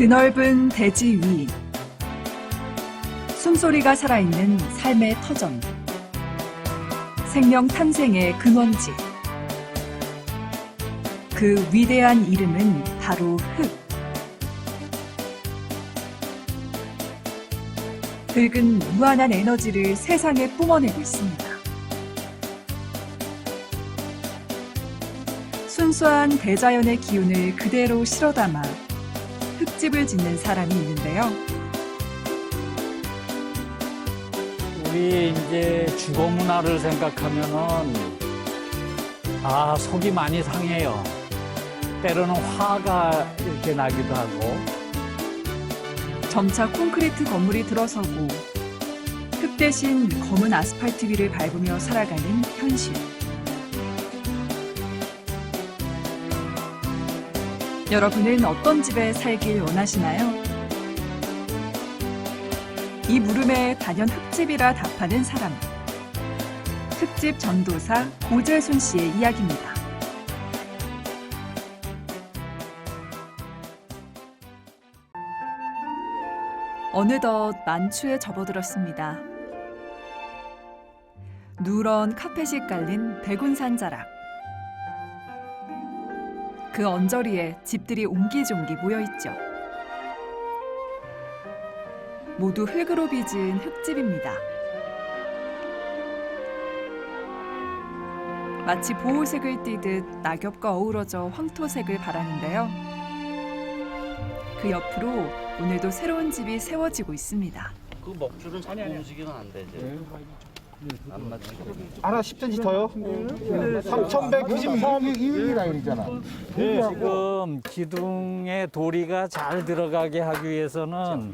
드넓은 대지 위, 숨소리가 살아있는 삶의 터전, 생명 탄생의 근원지. 그 위대한 이름은 바로 흙. 흙은 무한한 에너지를 세상에 뿜어내고 있습니다. 순수한 대자연의 기운을 그대로 실어 담아 흙집을 짓는 사람이 있는데요. 우리 이제 주거 문화를 생각하면은 속이 많이 상해요. 때로는 화가 이렇게 나기도 하고. 점차 콘크리트 건물이 들어서고 흙 대신 검은 아스팔트 위를 밟으며 살아가는 현실. 여러분은 어떤 집에 살길 원하시나요? 이 물음에 단연 흙집이라 답하는 사람. 흙집 전도사 고재순 씨의 이야기입니다. 어느덧 만추에 접어들었습니다. 누런 카펫이 깔린 백운산 자락. 그 언저리에 집들이 옹기종기 모여있죠. 모두 흙으로 빚은 흙집입니다. 마치 보호색을 띠듯 낙엽과 어우러져 황토색을 발하는데요. 그 옆으로 오늘도 새로운 집이 세워지고 있습니다. 그 먹줄은 자꾸 움직이면 안 되지. 안 맞추고. 하나 10cm 더요? 3,193이라 이러잖아. 지금 기둥에 도리가 잘 들어가게 하기 위해서는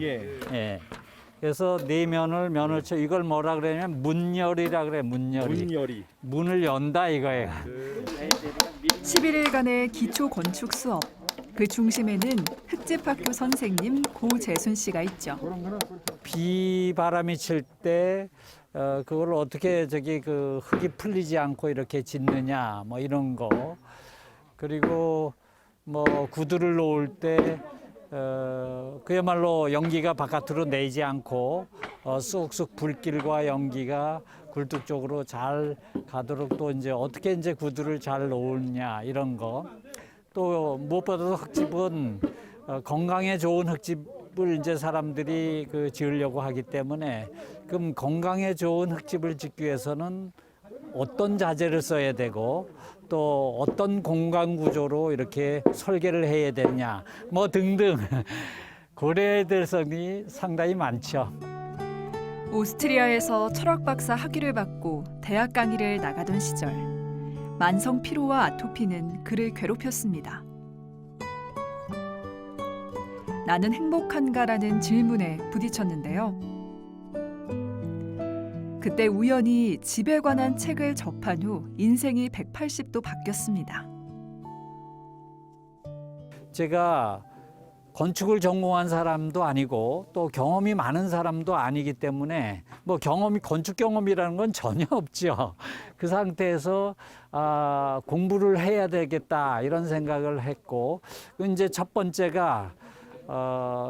그래서 네 면을 쳐 이걸 뭐라 그러냐면 문열이라 그래. 문열이. 문을 연다 이거예요. 11일간의 기초 건축 수업. 그 중심에는 흙집학교 선생님 고재순 씨가 있죠. 비바람이 칠 때 그걸 어떻게 그 흙이 풀리지 않고 이렇게 짓느냐 뭐 이런 거. 그리고 뭐 구두를 놓을 때 그야말로 연기가 바깥으로 내지 않고 쑥쑥 불길과 연기가 굴뚝 쪽으로 잘 가도록 또 이제 어떻게 이제 구두를 잘 놓느냐 이런 거. 또 무엇보다도 흙집은 건강에 좋은 흙집을 이제 사람들이 지으려고 하기 때문에 그럼 건강에 좋은 흙집을 짓기 위해서는 어떤 자재를 써야 되고 또 어떤 공간 구조로 이렇게 설계를 해야 되느냐 뭐 등등 고려해야 될 점이 상당히 많죠. 오스트리아에서 철학 박사 학위를 받고 대학 강의를 나가던 시절 만성 피로와 아토피는 그를 괴롭혔습니다. 나는 행복한가라는 질문에 부딪혔는데요. 그때 우연히 집에 관한 책을 접한 후 인생이 180도 바뀌었습니다. 제가 건축을 전공한 사람도 아니고 또 경험이 많은 사람도 아니기 때문에 뭐 건축 경험이라는 건 전혀 없죠. 그 상태에서 공부를 해야 되겠다 이런 생각을 했고 이제 첫 번째가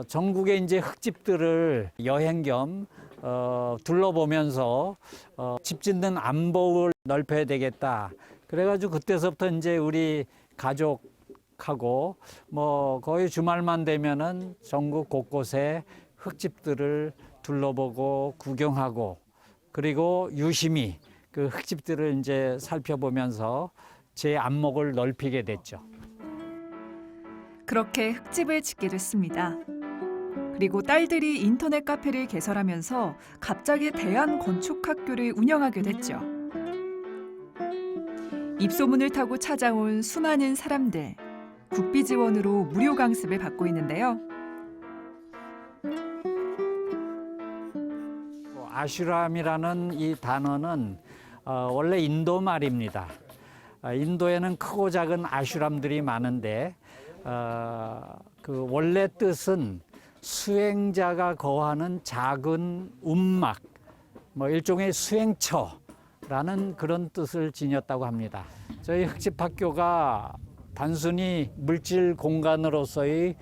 전국의 이제 흙집들을 여행 겸 둘러보면서 집 짓는 안목을 넓혀야 되겠다. 그래가지고 그때서부터 이제 우리 가족하고 뭐 거의 주말만 되면은 전국 곳곳에 흙집들을 둘러보고 구경하고 그리고 유심히 그 흙집들을 이제 살펴보면서 제 안목을 넓히게 됐죠. 그렇게 흙집을 짓게 됐습니다. 그리고 딸들이 인터넷 카페를 개설하면서 갑자기 대한건축학교를 운영하게 됐죠. 입소문을 타고 찾아온 수많은 사람들, 국비 지원으로 무료 강습을 받고 있는데요. 아슈람이라는 이 단어는 원래 인도 말입니다. 인도에는 크고 작은 아슈람들이 많은데 그 원래 뜻은 수행자가 거하는 작은 움막, 뭐 일종의 수행처라는 그런 뜻을 지녔다고 합니다. 저희 흙집학교가 단순히 물질 공간으로서의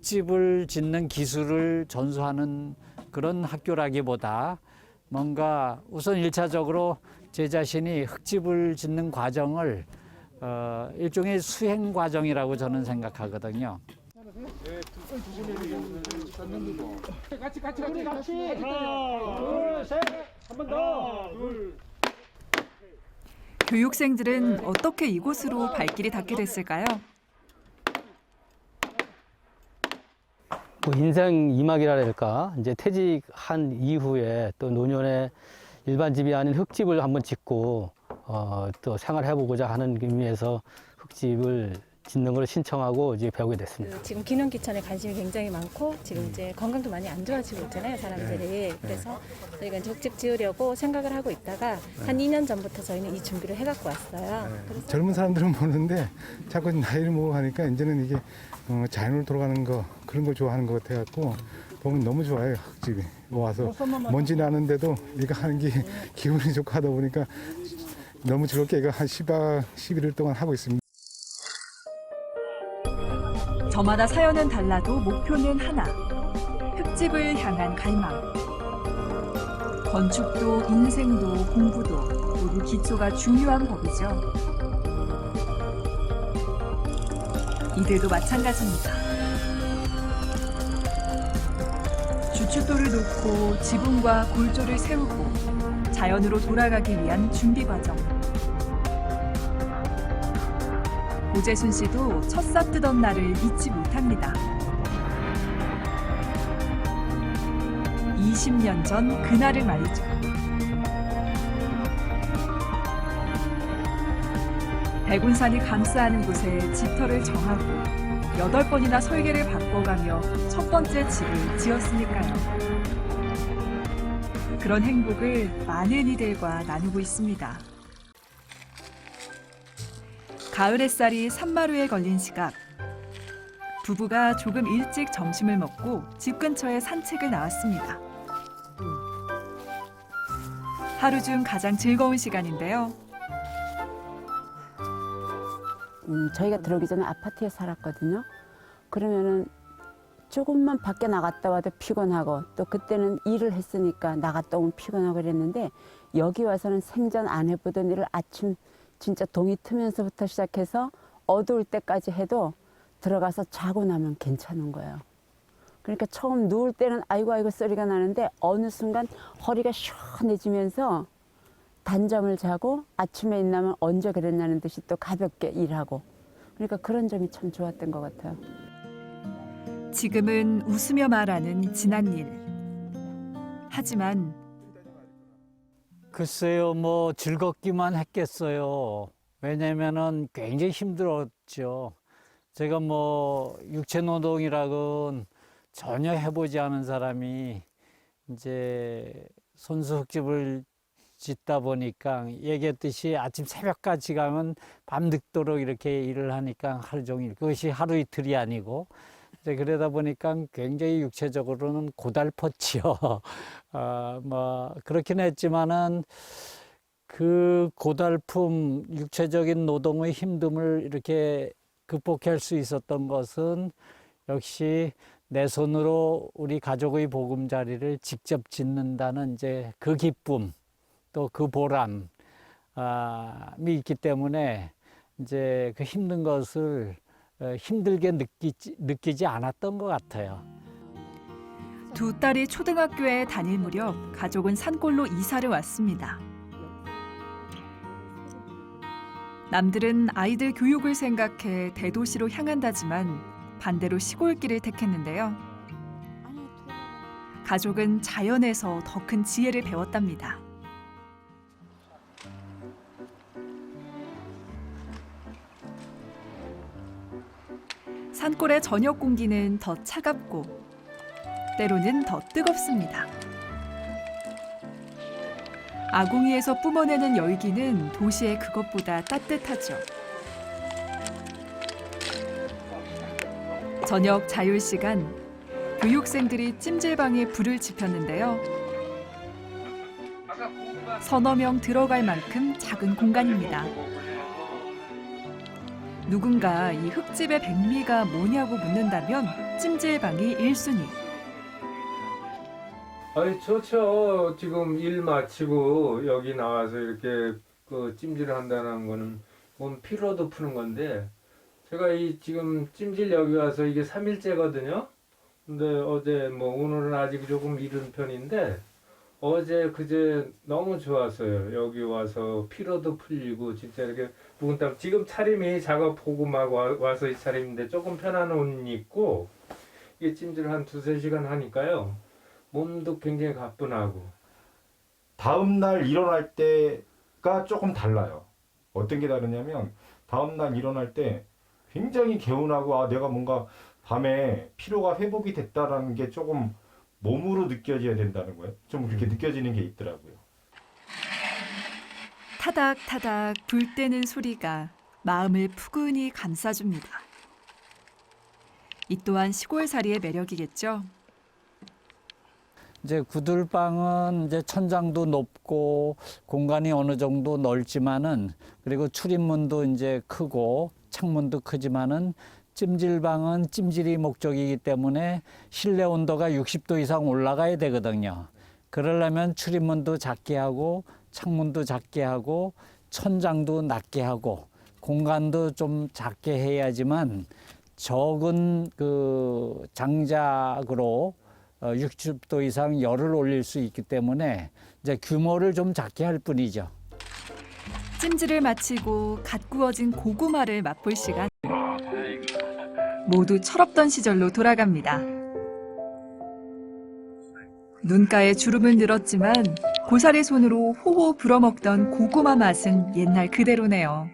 흙집을 짓는 기술을 전수하는 그런 학교라기보다 뭔가 우선 1차적으로 제 자신이 흙집을 짓는 과정을 일종의 수행 과정이라고 저는 생각하거든요. 교육생들은 어떻게 이곳으로 발길이 닿게 됐을까요? 뭐 인생 이막이라 할까, 이제 퇴직한 이후에 또 노년에 일반 집이 아닌 흙집을 한번 짓고 또 생활해보고자 하는 의미에서 흙집을 짓는 걸 신청하고 이제 배우게 됐습니다. 지금 기능기천에 관심이 굉장히 많고 지금 이제 건강도 많이 안 좋아지고 있잖아요, 사람들이. 그래서 저희가 이제 흙집 지으려고 생각을 하고 있다가 한 2년 전부터 저희는 이 준비를 해갖고 왔어요. 그래서 젊은 사람들은 모르는데 자꾸 나이를 먹어 가니까 이제는 이게 자연으로 돌아가는 거 그런 거 좋아하는 것 같아갖고 보면 너무 좋아요. 흙집이 와서 먼지 나는데도 이거 하는 게 기분이 좋고 하다 보니까 너무 즐겁게 이거 한 10박 11일 동안 하고 있습니다. 저마다 사연은 달라도 목표는 하나. 흙집을 향한 갈망. 건축도 인생도 공부도 모두 기초가 중요한 법이죠. 이들도 마찬가지입니다. 주춧돌을 놓고 지붕과 골조를 세우고 자연으로 돌아가기 위한 준비 과정. 오재순 씨도 첫삽 뜨던 날을 잊지 못합니다. 20년 전 그날을 말이죠. 백운산이 감싸는 곳에 집터를 정하고 8번이나 설계를 바꿔가며 첫 번째 집을 지었으니까요. 그런 행복을 많은 이들과 나누고 있습니다. 가을 햇살이 산마루에 걸린 시각. 부부가 조금 일찍 점심을 먹고 집 근처에 산책을 나왔습니다. 하루 중 가장 즐거운 시간인데요. 저희가 들어오기 전에 아파트에 살았거든요. 그러면은 조금만 밖에 나갔다 와도 피곤하고 또 그때는 일을 했으니까 나갔다 오면 피곤하고 그랬는데 여기 와서는 생전 안 해보던 일을 아침 진짜 동이 트면서부터 시작해서 어두울 때까지 해도 들어가서 자고 나면 괜찮은 거예요. 그러니까 처음 누울 때는 아이고 소리가 나는데 어느 순간 허리가 시원해지면서 단잠을 자고 아침에 일어나면 언제 그랬냐는 듯이 또 가볍게 일하고 그러니까 그런 점이 참 좋았던 것 같아요. 지금은 웃으며 말하는 지난 일. 하지만 글쎄요, 뭐 즐겁기만 했겠어요. 왜냐면은 굉장히 힘들었죠. 제가 뭐 육체 노동이라곤 전혀 해보지 않은 사람이 이제 손수 흙집을 짓다 보니까 얘기했듯이 아침 새벽까지 가면 밤늦도록 이렇게 일을 하니까 하루 종일 그것이 하루 이틀이 아니고 이제 그러다 보니까 굉장히 육체적으로는 고달팠지요. 뭐 그렇긴 했지만은 그 고달픔, 육체적인 노동의 힘듦을 이렇게 극복할 수 있었던 것은 역시 내 손으로 우리 가족의 보금자리를 직접 짓는다는 이제 그 기쁨, 또 그 보람이 있기 때문에 이제 그 힘든 것을 힘들게 느끼지 않았던 것 같아요. 두 딸이 초등학교에 다닐 무렵 가족은 산골로 이사를 왔습니다. 남들은 아이들 교육을 생각해 대도시로 향한다지만 반대로 시골길을 택했는데요. 가족은 자연에서 더 큰 지혜를 배웠답니다. 산골의 저녁 공기는 더 차갑고 때로는 더 뜨겁습니다. 아궁이에서 뿜어내는 열기는 도시의 그것보다 따뜻하죠. 저녁 자율 시간, 교육생들이 찜질방에 불을 지폈는데요. 서너 명 들어갈 만큼 작은 공간입니다. 누군가 이 흙집의 백미가 뭐냐고 묻는다면 찜질방이 1순위. 아니 좋죠. 지금 일 마치고 여기 나와서 이렇게 그 찜질을 한다는 거는 몸 피로도 푸는 건데 제가 이 지금 찜질 여기 와서 이게 3일째거든요. 근데 어제 뭐 오늘은 아직 조금 이른 편인데 어제 그제 너무 좋았어요. 여기 와서 피로도 풀리고 진짜 이렇게 묵은 땀. 지금 차림이 작업하고 막 와서 이 차림인데 조금 편한 옷 입고 이게 찜질을 한 2-3시간 하니까요. 몸도 굉장히 가뿐하고. 다음 날 일어날 때가 조금 달라요. 어떤 게 다르냐면 다음 날 일어날 때 굉장히 개운하고 아 내가 뭔가 밤에 피로가 회복이 됐다라는 게 조금 몸으로 느껴져야 된다는 거예요. 좀 그렇게 느껴지는 게 있더라고요. 타닥타닥 불 때는 소리가 마음을 푸근히 감싸줍니다. 이 또한 시골살이의 매력이겠죠. 이제 구들방은 이제 천장도 높고 공간이 어느 정도 넓지만은 그리고 출입문도 이제 크고 창문도 크지만은 찜질방은 찜질이 목적이기 때문에 실내 온도가 60도 이상 올라가야 되거든요. 그러려면 출입문도 작게 하고 창문도 작게 하고 천장도 낮게 하고 공간도 좀 작게 해야지만 적은 그 장작으로 60도 이상 열을 올릴 수 있기 때문에 이제 규모를 좀 작게 할 뿐이죠. 찜질을 마치고 갓 구워진 고구마를 맛볼 시간. 모두 철없던 시절로 돌아갑니다. 눈가에 주름은 늘었지만 고사리 손으로 호호 불어먹던 고구마 맛은 옛날 그대로네요.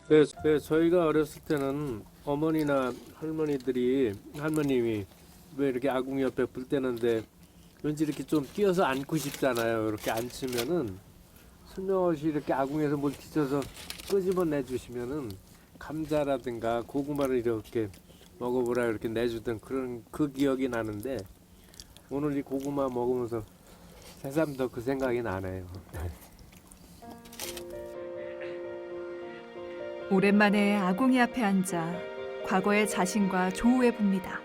네, 저희가 어렸을 때는 어머니나 할머님이 왜 이렇게 아궁이 옆에 불 때는데 왠지 이렇게 좀 뛰어서 앉고 싶잖아요. 이렇게 앉으면은 슬며시 이렇게 아궁이에서 뭘 뒤져서 끄집어내 주시면은 감자라든가 고구마를 이렇게 먹어보라 이렇게 내주던 그런 그 기억이 나는데 오늘 이 고구마 먹으면서 새삼 더 그 생각이 나네요. 오랜만에 아궁이 앞에 앉아 과거의 자신과 조우해 봅니다.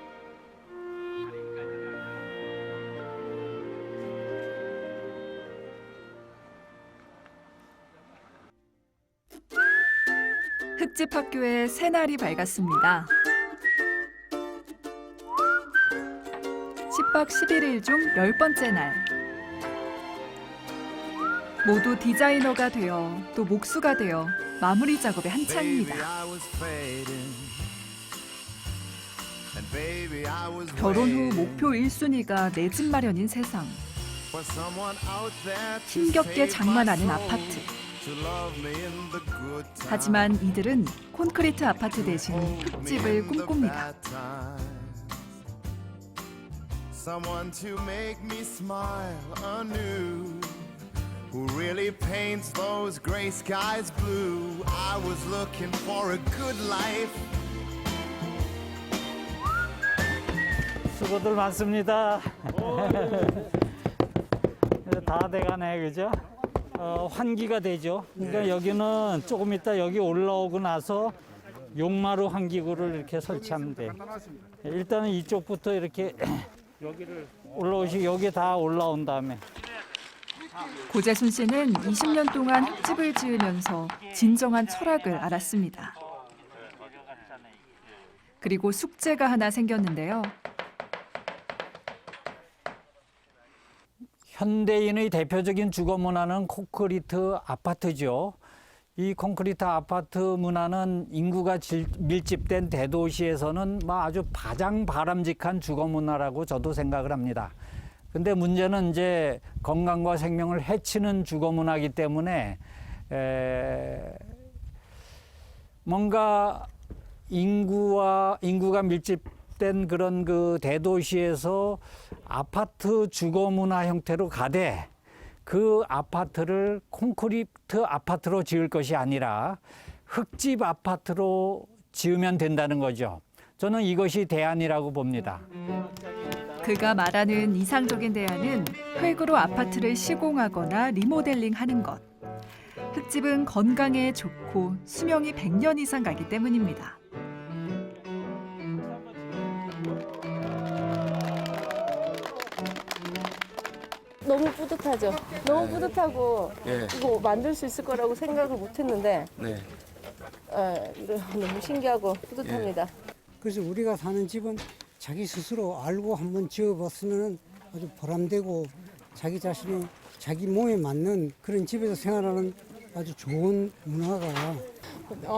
흙집 학교에 새날이 밝았습니다. 10박 11일 중 10번째 날. 모두 디자이너가 되어 또 목수가 되어 마무리 작업에 한창입니다. 결혼 후 목표 1순위가 내 집 마련인 세상. 힘겹게 장만하는 아파트. 하지만 이들은 콘크리트 아파트 대신 흙집을 꿈꿉니다. Someone to make me smile anew, who really paints those gray skies blue. I was looking for a good life. 수고들 많습니다. 다 돼가네, 그죠? 환기가 되죠. 그러니까 여기는 조금 이따 여기 올라오고 나서 용마루 환기구를 이렇게 설치하면 돼. 일단은 이쪽부터 이렇게 여기를 여기 다 올라온 다음에. 고재순 씨는 20년 동안 흙집을 지으면서 진정한 철학을 알았습니다. 그리고 숙제가 하나 생겼는데요. 현대인의 대표적인 주거 문화는 콘크리트 아파트죠. 이 콘크리트 아파트 문화는 인구가 밀집된 대도시에서는 아주 가장 바람직한 주거 문화라고 저도 생각을 합니다. 근데 문제는 이제 건강과 생명을 해치는 주거 문화이기 때문에 뭔가 인구가 밀집된 그런 그 대도시에서 아파트 주거 문화 형태로 가되 그 아파트를 콘크리트 아파트로 지을 것이 아니라 흙집 아파트로 지으면 된다는 거죠. 저는 이것이 대안이라고 봅니다. 그가 말하는 이상적인 대안은 흙으로 아파트를 시공하거나 리모델링하는 것. 흙집은 건강에 좋고 수명이 100년 이상 가기 때문입니다. 너무 뿌듯하죠. 너무 뿌듯하고 이거 만들 수 있을 거라고 생각을 못했는데 너무 신기하고 뿌듯합니다. 그래서 우리가 사는 집은 자기 스스로 알고 한번 지어봤으면 아주 보람되고 자기 자신이 자기 몸에 맞는 그런 집에서 생활하는 아주 좋은 문화가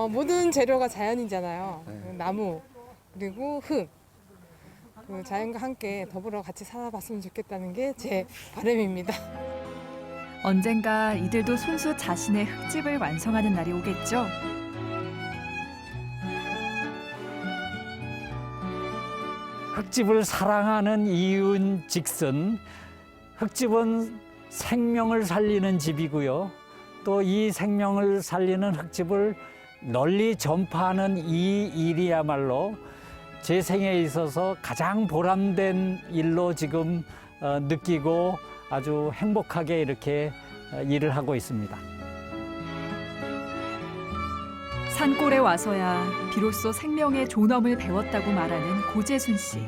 모든 재료가 자연이잖아요. 나무 그리고 흙. 그 자연과 함께 더불어 같이 살아봤으면 좋겠다는 게 제 바람입니다. 언젠가 이들도 손수 자신의 흙집을 완성하는 날이 오겠죠. 흙집을 사랑하는 이유인 직선 흙집은 생명을 살리는 집이고요. 또 이 생명을 살리는 흙집을 널리 전파하는 이 일이야말로 제 생에 있어서 가장 보람된 일로 지금 느끼고 아주 행복하게 이렇게 일을 하고 있습니다. 산골에 와서야 비로소 생명의 존엄을 배웠다고 말하는 고재순 씨.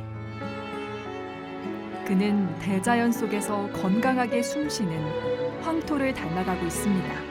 그는 대자연 속에서 건강하게 숨쉬는 황토를 닮아가고 있습니다.